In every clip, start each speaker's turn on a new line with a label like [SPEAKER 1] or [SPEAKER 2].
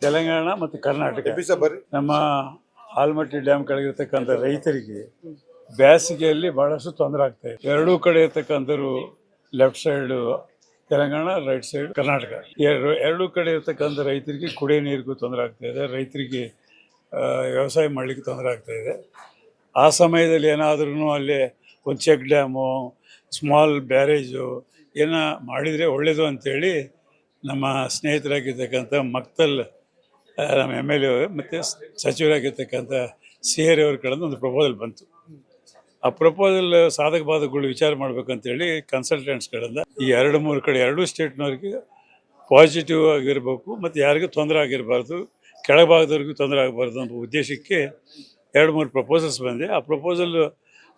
[SPEAKER 1] ತೆಲಂಗಾಣ ಮತ್ತು ಕರ್ನಾಟಕ ನಮ್ಮ ಆಲಮಟ್ಟಿ ಡ್ಯಾಮ್ ಕೆಳಗಿರ್ತಕ್ಕಂಥ ರೈತರಿಗೆ ಬೇಸಿಗೆಯಲ್ಲಿ ಬಹಳಷ್ಟು ತೊಂದರೆ ಆಗ್ತಾ ಇದೆ. ಎರಡೂ ಕಡೆ ಇರ್ತಕ್ಕಂಥವ್ರು left side Telangana, right side Karnataka, ಎರಡೂ ಕಡೆ ಇರ್ತಕ್ಕಂಥ ರೈತರಿಗೆ ಕುಡಿಯೋ ನೀರಿಗೂ ತೊಂದರೆ ಆಗ್ತಾ ಇದೆ, ರೈತರಿಗೆ ವ್ಯವಸಾಯ ಮಾಡಲಿಕ್ಕೆ ತೊಂದರೆ ಆಗ್ತಾ ಇದೆ. ಆ ಸಮಯದಲ್ಲಿ ಏನಾದ್ರೂ ಅಲ್ಲಿ ಒಂದು ಚೆಕ್ ಡ್ಯಾಮು, ಸ್ಮಾಲ್ ಬ್ಯಾರೇಜು ಏನೋ ಮಾಡಿದರೆ ಒಳ್ಳೆಯದು ಅಂಥೇಳಿ ನಮ್ಮ ಸ್ನೇಹಿತರಾಗಿರ್ತಕ್ಕಂಥ ಮಕ್ತಲ್ ನಮ್ಮ MLA ಮತ್ತು ಸಚಿವರಾಗಿರ್ತಕ್ಕಂಥ CR ಅವ್ರ ಕಡೆಯಿಂದ ಒಂದು ಪ್ರಪೋಸಲ್ ಬಂತು. ಆ ಪ್ರಪೋಸಲ್ ಸಾಧಕ ಬಾಧಕಗಳು ವಿಚಾರ ಮಾಡಬೇಕಂತೇಳಿ ಕನ್ಸಲ್ಟೆಂಟ್ಸ್ಗಳಿಂದ ಈ 2-3 ಕಡೆ ಎರಡೂ ಸ್ಟೇಟ್ನವ್ರಿಗೆ ಪಾಸಿಟಿವ್ ಆಗಿರಬೇಕು ಮತ್ತು ಯಾರಿಗೂ ತೊಂದರೆ ಆಗಿರಬಾರ್ದು, ಕೆಳಭಾಗದವ್ರಿಗೂ ತೊಂದರೆ ಆಗಬಾರ್ದು ಅನ್ನೋ ಉದ್ದೇಶಕ್ಕೆ 2-3 ಪ್ರಪೋಸಲ್ಸ್ ಬಂದಿದೆ. ಆ ಪ್ರಪೋಸಲ್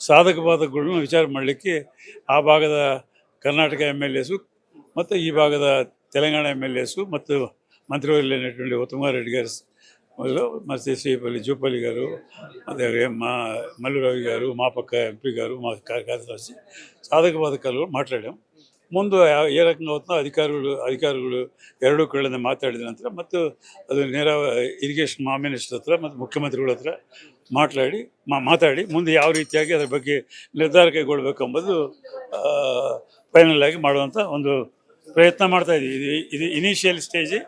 [SPEAKER 1] ಸಾಧಕ ಬಾಧಕಗಳನ್ನ ವಿಚಾರ ಮಾಡಲಿಕ್ಕೆ ಆ ಭಾಗದ ಕರ್ನಾಟಕ MLAಸು ಮತ್ತು ಈ ಭಾಗದ ತೆಲಂಗಾಣ MLAಸು ಮತ್ತು ಮಂತ್ರಿವರ್ಯ ಉತ್ತಮ ರೆಡ್ಡಿ గారు ಮತ್ತು ಶ್ರೀಪಲ್ಲಿ ಜೂಪಲ್ಲಿ గారు ಮತ್ತು మల్లురావు గారు మా పక్క MP గారు మా కార్యదర్శి సాధక బాధకాలు మాట్లాడాం. ముందు ఏ రకంగా అవుతుందో అధికారులు ಎರಡೂ ಕಡೆಯಿಂದ ಮಾತಾಡಿದ ನಂತರ ಮತ್ತು ಅದು ನೇರ ಇರಿಗೇಷನ್ ಮಿನಿಸ್ಟರ್ ಹತ್ರ ಮತ್ತು ಮುಖ್ಯಮಂತ್ರಿಗಳ ಹತ್ರ ಮಾತಾಡಿ ಮುಂದೆ ಯಾವ ರೀತಿಯಾಗಿ ಅದರ ಬಗ್ಗೆ ನಿರ್ಧಾರ ಕೈಗೊಳ್ಳಬೇಕೆಂಬುದು ಫೈನಲ್ ಆಗಿ ಮಾಡುವಂಥ ಒಂದು ಪ್ರಯತ್ನ ಮಾಡ್ತಾ ಇದ್ದೀವಿ. ಇದು ಇನಿಷಿಯಲ್ ಸ್ಟೇಜ್.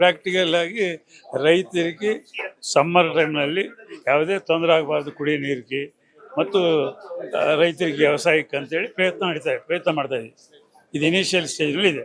[SPEAKER 1] ಪ್ರಾಕ್ಟಿಕಲ್ ಆಗಿ ರೈತರಿಗೆ ಸಮ್ಮರ್ ಟೈಮ್ನಲ್ಲಿ ಯಾವುದೇ ತೊಂದರೆ ಆಗಬಾರ್ದು ಕುಡಿಯೋ ನೀರಿಗೆ ಮತ್ತು ರೈತರಿಗೆ ವ್ಯವಸಾಯಕ್ಕೆ ಅಂತೇಳಿ ಪ್ರಯತ್ನ ಮಾಡ್ತಾ ಇದ್ದೀವಿ. ಇದು ಇನಿಷಿಯಲ್ ಸ್ಟೇಜ್ನಲ್ಲಿ ಇದೆ.